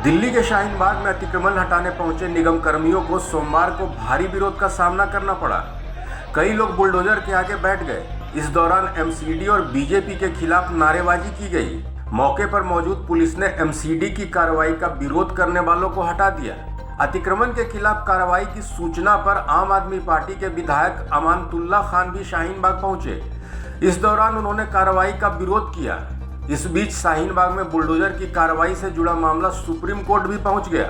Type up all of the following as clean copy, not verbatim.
दिल्ली के शाहीन बाग में अतिक्रमण हटाने पहुंचे निगम कर्मियों को सोमवार को भारी विरोध का सामना करना पड़ा। कई लोग बुलडोजर के आगे बैठ गए। इस दौरान एमसीडी और बीजेपी के खिलाफ नारेबाजी की गई। मौके पर मौजूद पुलिस ने एमसीडी की कार्रवाई का विरोध करने वालों को हटा दिया। अतिक्रमण के खिलाफ कार्रवाई की सूचना पर आम आदमी पार्टी के विधायक अमानतुल्लाह खान भी शाहीन बाग पहुंचे। इस दौरान उन्होंने कार्रवाई का विरोध किया। इस बीच शाहीन बाग में बुलडोजर की कार्रवाई से जुड़ा मामला सुप्रीम कोर्ट भी पहुंच गया।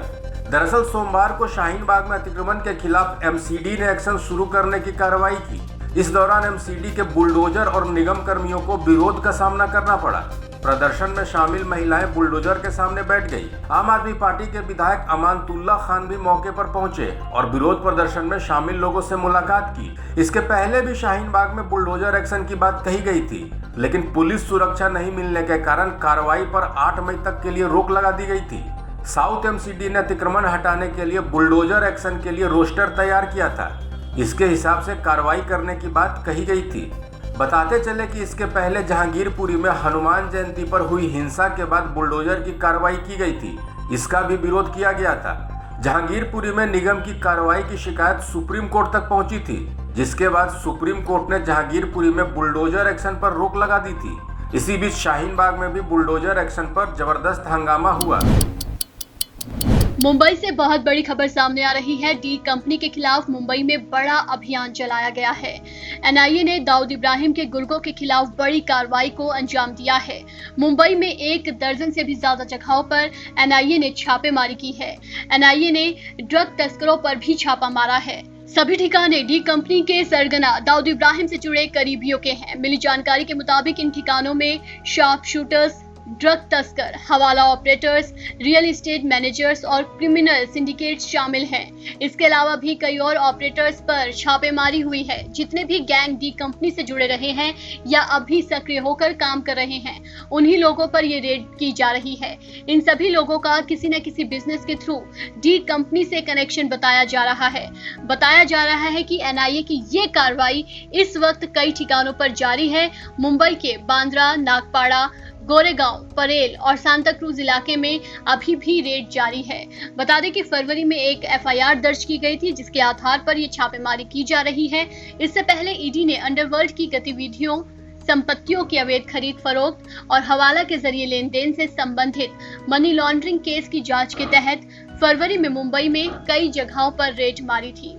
दरअसल सोमवार को शाहीन बाग में अतिक्रमण के खिलाफ एमसीडी ने एक्शन शुरू करने की कार्रवाई की। इस दौरान एमसीडी के बुलडोजर और निगम कर्मियों को विरोध का सामना करना पड़ा। प्रदर्शन में शामिल महिलाएं बुलडोजर के सामने बैठ गई। आम आदमी पार्टी के विधायक अमानतुल्लाह खान भी मौके पर पहुंचे और विरोध प्रदर्शन में शामिल लोगों से मुलाकात की। इसके पहले भी शाहीन बाग में बुलडोजर एक्शन की बात कही गई थी, लेकिन पुलिस सुरक्षा नहीं मिलने के कारण कार्रवाई पर 8 मई तक के लिए रोक लगा दी गई थी। साउथ एमसीडी ने अतिक्रमण हटाने के लिए बुलडोजर एक्शन के लिए रोस्टर तैयार किया था। इसके हिसाब से कार्रवाई करने की बात कही गई थी। बताते चले कि इसके पहले जहांगीरपुरी में हनुमान जयंती पर हुई हिंसा के बाद बुलडोजर की कार्रवाई की गई थी। इसका भी विरोध किया गया था। जहांगीरपुरी में निगम की कार्रवाई की शिकायत सुप्रीम कोर्ट तक पहुंची थी, जिसके बाद सुप्रीम कोर्ट ने जहांगीरपुरी में बुलडोजर एक्शन पर रोक लगा दी थी। इसी बीच शाहीन बाग में भी बुलडोजर एक्शन पर जबरदस्त हंगामा हुआ। मुंबई से बहुत बड़ी खबर सामने आ रही है। डी कंपनी के खिलाफ मुंबई में बड़ा अभियान चलाया गया है। एनआईए ने दाऊद इब्राहिम के गुर्गों के खिलाफ बड़ी कार्रवाई को अंजाम दिया है। मुंबई में 1 दर्जन से भी ज्यादा जगहों पर एनआईए ने छापेमारी की है। एनआईए ने ड्रग तस्करों पर भी छापा मारा है। सभी ठिकाने डी कंपनी के सरगना दाऊद इब्राहिम से जुड़े करीबियों के हैं। मिली जानकारी के मुताबिक इन ठिकानों में शार्प शूटर्स, ड्रग तस्कर, हवाला ऑपरेटर्स, रियल एस्टेट मैनेजर्स और क्रिमिनल सिंडिकेट्स शामिल हैं। इसके अलावा भी कई और ऑपरेटर्स पर छापेमारी हुई है। जितने भी गैंग डी कंपनी से जुड़े रहे हैं या अभी सक्रिय होकर काम कर रहे हैं, उन्हीं लोगों पर ये रेड की जा रही है। इन सभी लोगों का किसी न किसी बिजनेस के थ्रू डी कंपनी से कनेक्शन बताया जा रहा है। बताया जा रहा है कि एनआईए की ये कार्रवाई इस वक्त कई ठिकानों पर जारी है। मुंबई के बांद्रा, नागपाड़ा, गोरेगांव, परेल और सांता क्रूज इलाके में अभी भी रेड जारी है। बता दें कि फरवरी में एक एफआईआर दर्ज की गई थी, जिसके आधार पर ये छापेमारी की जा रही है। इससे पहले ईडी ने अंडरवर्ल्ड की गतिविधियों, संपत्तियों की अवैध खरीद फरोख्त और हवाला के जरिए लेन देन से संबंधित मनी लॉन्ड्रिंग केस की जांच के तहत फरवरी में मुंबई में कई जगहों पर रेड मारी थी।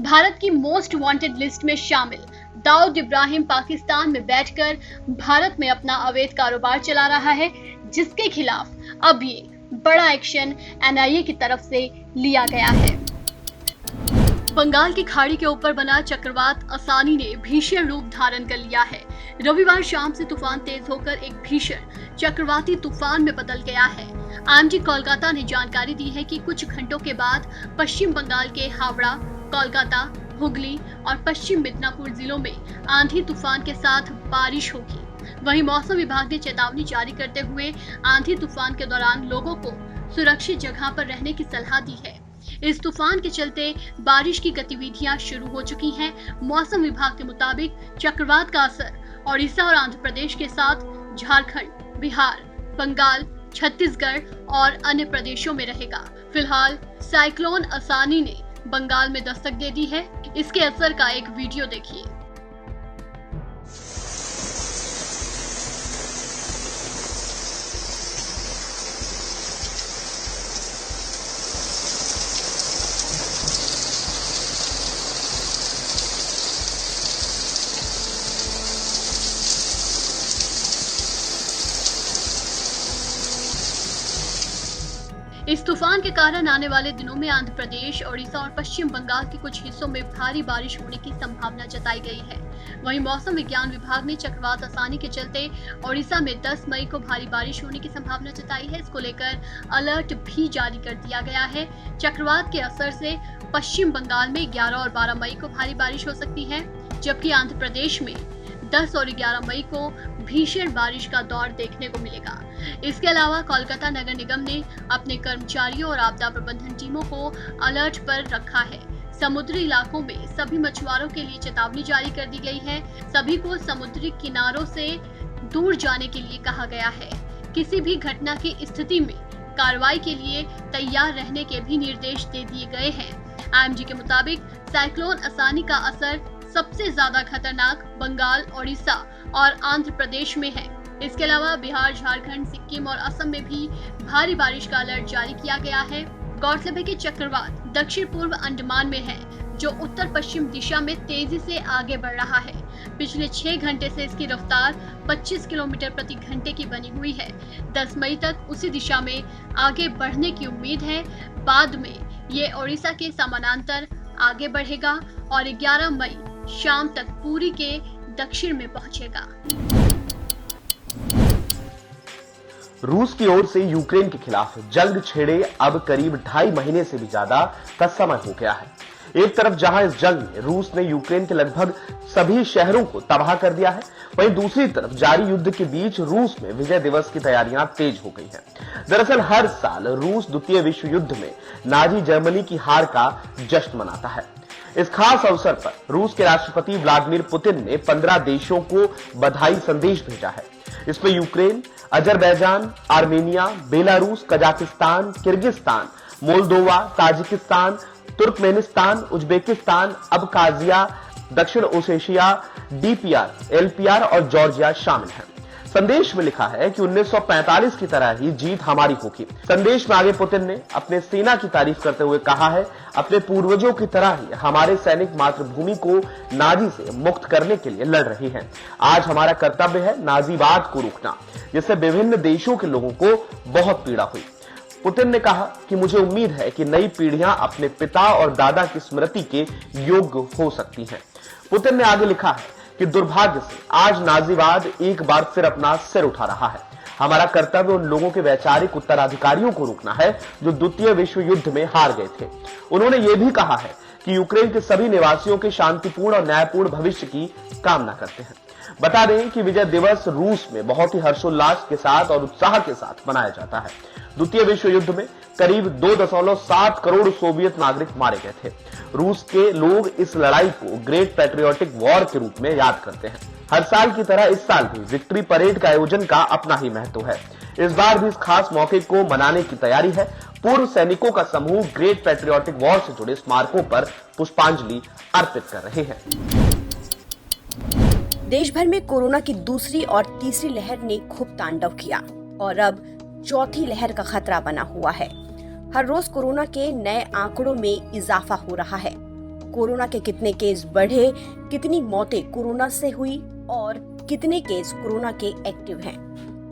भारत की मोस्ट वांटेड लिस्ट में शामिल दाऊद इब्राहिम पाकिस्तान में बैठकर भारत में अपना अवैध कारोबार चला रहा है, जिसके खिलाफ अब ये बड़ा एक्शन एनआईए की तरफ से लिया गया है। बंगाल की खाड़ी के ऊपर बना चक्रवात असानी ने भीषण रूप धारण कर लिया है। रविवार शाम से तूफान तेज होकर एक भीषण चक्रवाती तूफान में बदल गया है। आईएमडी कोलकाता ने जानकारी दी है कि कुछ घंटों के बाद पश्चिम बंगाल के हावड़ा, कोलकाता, हुगली और पश्चिम मिदनापुर जिलों में आंधी तूफान के साथ बारिश होगी। वहीं मौसम विभाग ने चेतावनी जारी करते हुए आंधी तूफान के दौरान लोगों को सुरक्षित जगह पर रहने की सलाह दी है। इस तूफान के चलते बारिश की गतिविधियां शुरू हो चुकी हैं। मौसम विभाग के मुताबिक चक्रवात का असर ओडिशा और आंध्र प्रदेश के साथ झारखंड, बिहार, बंगाल, छत्तीसगढ़ और अन्य प्रदेशों में रहेगा। फिलहाल साइक्लोन असानी ने बंगाल में दस्तक दे दी है। इसके असर का एक वीडियो देखिए। इस तूफान के कारण आने वाले दिनों में आंध्र प्रदेश, ओडिशा और पश्चिम बंगाल के कुछ हिस्सों में भारी बारिश होने की संभावना जताई गई है। वहीं मौसम विज्ञान विभाग ने चक्रवात असानी के चलते ओडिशा में 10 मई को भारी बारिश होने की संभावना जताई है। इसको लेकर अलर्ट भी जारी कर दिया गया है। चक्रवात के असर से पश्चिम बंगाल में 11 और 12 मई को भारी बारिश हो सकती है, जबकि आंध्र प्रदेश में 10 और 11 मई को भीषण बारिश का दौर देखने को मिलेगा। इसके अलावा कोलकाता नगर निगम ने अपने कर्मचारियों और आपदा प्रबंधन टीमों को अलर्ट पर रखा है। समुद्री इलाकों में सभी मछुआरों के लिए चेतावनी जारी कर दी गई है। सभी को समुद्री किनारों से दूर जाने के लिए कहा गया है। किसी भी घटना की स्थिति में कार्रवाई के लिए तैयार रहने के भी निर्देश दे दिए गए हैं। आईएमडी के मुताबिक साइक्लोन असानी का असर सबसे ज्यादा खतरनाक बंगाल, ओडिशा और आंध्र प्रदेश में है। इसके अलावा बिहार, झारखंड, सिक्किम और असम में भी भारी बारिश का अलर्ट जारी किया गया है। गौरतलब है कि चक्रवात दक्षिण पूर्व अंडमान में है, जो उत्तर पश्चिम दिशा में तेजी से आगे बढ़ रहा है। पिछले 6 घंटे से इसकी रफ्तार 25 किलोमीटर प्रति घंटे की बनी हुई है। 10 मई तक उसी दिशा में आगे बढ़ने की उम्मीद है। बाद में ये ओडिशा के समानांतर आगे बढ़ेगा और 11 मई शाम तक पुरी के दक्षिण में पहुंचेगा। रूस की ओर से यूक्रेन के खिलाफ जंग छेड़े अब करीब 2.5 महीने से भी ज्यादा का समय हो गया है। एक तरफ जहां इस जंग में रूस ने यूक्रेन के लगभग सभी शहरों को तबाह कर दिया है, वहीं दूसरी तरफ जारी युद्ध के बीच रूस में विजय दिवस की तैयारियां तेज हो गई हैं। दरअसल हर साल रूस द्वितीय विश्व युद्ध में नाजी जर्मनी की हार का जश्न मनाता है। इस खास अवसर पर रूस के राष्ट्रपति व्लादिमीर पुतिन ने 15 देशों को बधाई संदेश भेजा है। इसमें Ukraine, Azerbaijan, Armenia, Belarus, Kazakhstan, Kyrgyzstan, Moldova, Tajikistan, Turkmenistan, Uzbekistan, Abkhazia, दक्षिण ओसेशिया, डीपीआर, एलपीआर और जॉर्जिया शामिल हैं। संदेश में लिखा है कि 1945 की तरह ही जीत हमारी होगी। संदेश में आगे पुतिन ने अपने सेना की तारीफ करते हुए कहा है, अपने पूर्वजों की तरह ही हमारे सैनिक मातृभूमि को नाजी से मुक्त करने के लिए लड़ रहे हैं। आज हमारा कर्तव्य है नाजीवाद को रोकना, जिससे विभिन्न देशों के लोगों को बहुत पीड़ा हुई। पुतिन ने कहा कि मुझे उम्मीद है कि नई पीढ़ियां अपने पिता और दादा की स्मृति के योग्य हो सकती हैं। पुतिन ने आगे लिखा है कि दुर्भाग्य से आज नाजीवाद एक बार फिर अपना सिर उठा रहा है। हमारा कर्तव्य उन लोगों के वैचारिक उत्तराधिकारियों को रोकना है जो द्वितीय विश्व युद्ध में हार गए थे। उन्होंने यह भी कहा है कि यूक्रेन के सभी निवासियों के शांतिपूर्ण और न्यायपूर्ण भविष्य की कामना करते हैं। बता दें कि विजय दिवस रूस में बहुत ही हर्षोल्लास के साथ और उत्साह के साथ मनाया जाता है। द्वितीय विश्व युद्ध में करीब 2.7 करोड़ सोवियत नागरिक मारे गए थे। रूस के लोग इस लड़ाई को ग्रेट पैट्रियोटिक वॉर के रूप में याद करते हैं। हर साल की तरह इस साल भी विक्ट्री परेड का आयोजन का अपना ही महत्व है। इस बार भी इस खास मौके को मनाने की तैयारी है। पूर्व सैनिकों का समूह ग्रेट पैट्रियोटिक वॉर से जुड़े स्मारकों पर पुष्पांजलि अर्पित कर रहे हैं। देश भर में कोरोना की दूसरी और तीसरी लहर ने खूब तांडव किया और अब चौथी लहर का खतरा बना हुआ है। हर रोज कोरोना के नए आंकड़ों में इजाफा हो रहा है। कोरोना के कितने केस बढ़े, कितनी मौतें कोरोना से हुई और कितने केस कोरोना के एक्टिव हैं।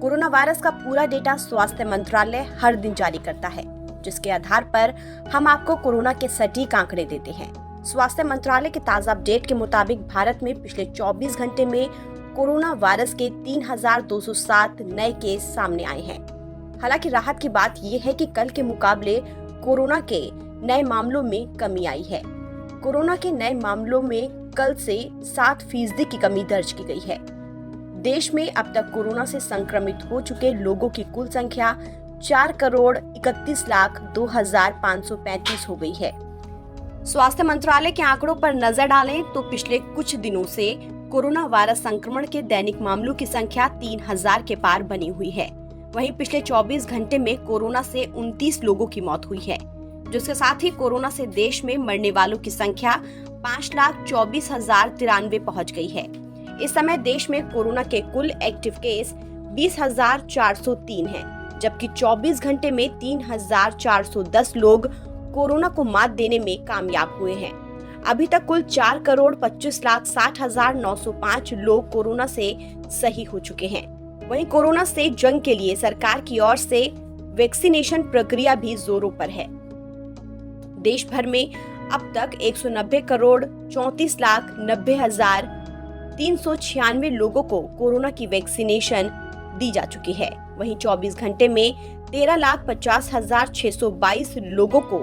कोरोना वायरस का पूरा डेटा स्वास्थ्य मंत्रालय हर दिन जारी करता है, जिसके आधार पर हम आपको कोरोना के सटीक आंकड़े देते हैं। स्वास्थ्य मंत्रालय के ताजा अपडेट के मुताबिक भारत में पिछले 24 घंटे में कोरोना वायरस के 3,207 नए केस सामने आए हैं। हालांकि राहत की बात यह है कि कल के मुकाबले कोरोना के नए मामलों में कमी आई है। कोरोना के नए मामलों में कल से 7% की कमी दर्ज की गई है। देश में अब तक कोरोना से संक्रमित हो चुके लोगों की कुल संख्या 4,31,02,535 हो गई है। स्वास्थ्य मंत्रालय के आंकड़ों पर नजर डालें तो पिछले कुछ दिनों से कोरोना वायरस संक्रमण के दैनिक मामलों की संख्या 3,000 के पार बनी हुई है। वहीं पिछले 24 घंटे में कोरोना से 29 लोगों की मौत हुई है, जिसके साथ ही कोरोना से देश में मरने वालों की संख्या 5,24,093 पहुंच गई है। इस समय देश में कोरोना के कुल एक्टिव केस 20,403 हैं, जबकि 24 घंटे में 3,410 लोग कोरोना को मात देने में कामयाब हुए हैं। अभी तक कुल 4,25,60,905 लोग कोरोना से सही हो चुके हैं। वहीं कोरोना से जंग के लिए सरकार की ओर से वैक्सीनेशन प्रक्रिया भी जोरों पर है। देश भर में अब तक 190,34,90,396 लोगों को कोरोना की वैक्सीनेशन दी जा चुकी है। वहीं 24 घंटे में 13,50,622 लोगों को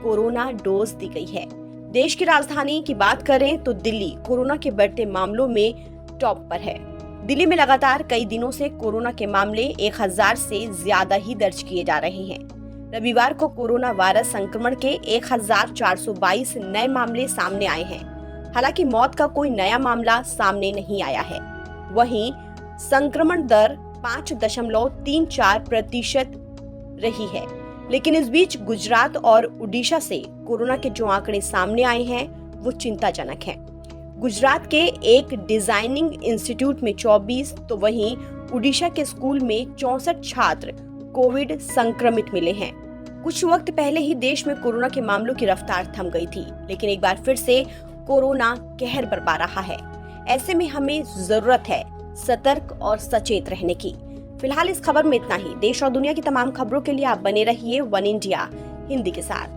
कोरोना डोज दी गई है। देश की राजधानी की बात करें तो दिल्ली कोरोना के बढ़ते मामलों में टॉप पर है। दिल्ली में लगातार कई दिनों से कोरोना के मामले 1,000 से ज्यादा ही दर्ज किए जा रहे हैं। रविवार को कोरोना वायरस संक्रमण के 1,422 नए मामले सामने आए हैं। हालांकि मौत का कोई नया मामला सामने नहीं आया है। वहीं संक्रमण दर 5.34% रही है। लेकिन इस बीच गुजरात और उड़ीसा से कोरोना के जो आंकड़े सामने आए हैं वो चिंताजनक हैं। गुजरात के एक डिजाइनिंग इंस्टीट्यूट में 24 तो वहीं उड़ीसा के स्कूल में 64 छात्र कोविड संक्रमित मिले हैं। कुछ वक्त पहले ही देश में कोरोना के मामलों की रफ्तार थम गई थी, लेकिन एक बार फिर से कोरोना कहर बरपा रहा है। ऐसे में हमें जरूरत है सतर्क और सचेत रहने की। फिलहाल इस खबर में इतना ही। देश और दुनिया की तमाम खबरों के लिए आप बने रहिए वन इंडिया हिंदी के साथ।